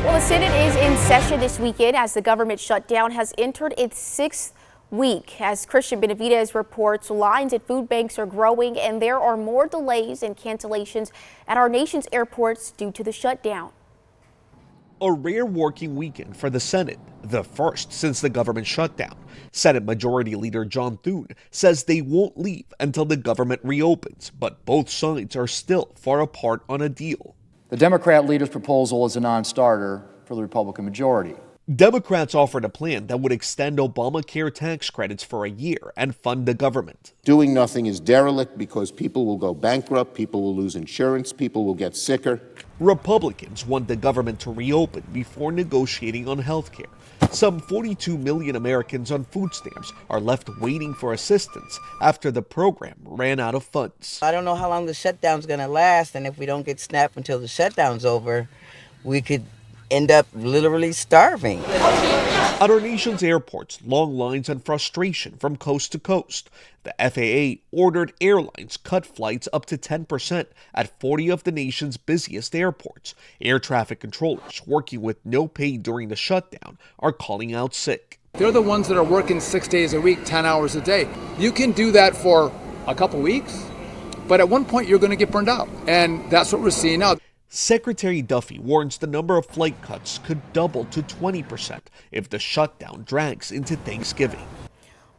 Well, the Senate is in session this weekend as the government shutdown has entered its sixth week. As Christian Benavidez reports, lines at food banks are growing and there are more delays and cancellations at our nation's airports due to the shutdown. A rare working weekend for the Senate, the first since the government shutdown. Senate Majority Leader John Thune says they won't leave until the government reopens, but both sides are still far apart on a deal. The Democrat leader's proposal is a non-starter for the Republican majority. Democrats offered a plan that would extend Obamacare tax credits for a year and fund the government. Doing nothing is derelict because people will go bankrupt, people will lose insurance, people will get sicker. Republicans want the government to reopen before negotiating on health care. Some 42 million Americans on food stamps are left waiting for assistance after the program ran out of funds. I don't know how long the shutdown's going to last, and if we don't get SNAP until the shutdown's over, we could end up literally starving. At our nation's airports, long lines and frustration from coast to coast. The FAA ordered airlines cut flights up to 10% at 40 of the nation's busiest airports. Air traffic controllers working with no pay during the shutdown are calling out sick. They're the ones that are working 6 days a week, 10 hours a day. You can do that for a couple weeks, but at one point you're going to get burned out. And that's what we're seeing now. Secretary Duffy warns the number of flight cuts could double to 20% if the shutdown drags into Thanksgiving.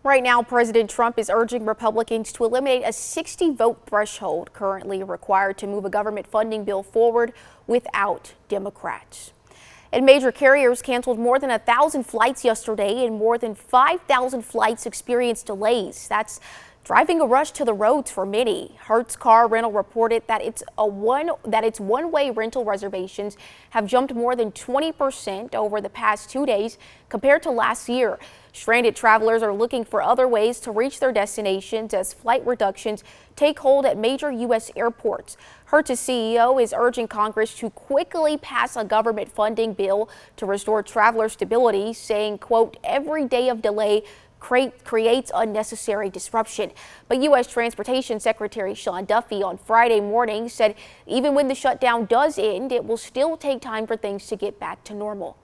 Right now, President Trump is urging Republicans to eliminate a 60-vote threshold currently required to move a government funding bill forward without Democrats. And major carriers canceled more than 1,000 flights yesterday, and more than 5,000 flights experienced delays. That's driving a rush to the roads for many. Hertz Car Rental reported that its one-way rental reservations have jumped more than 20% over the past 2 days compared to last year. Stranded travelers are looking for other ways to reach their destinations as flight reductions take hold at major U.S. airports. Hertz's CEO is urging Congress to quickly pass a government funding bill to restore traveler stability, saying, quote, "Every day of delay creates unnecessary disruption." But U.S. Transportation Secretary Sean Duffy on Friday morning said even when the shutdown does end, it will still take time for things to get back to normal.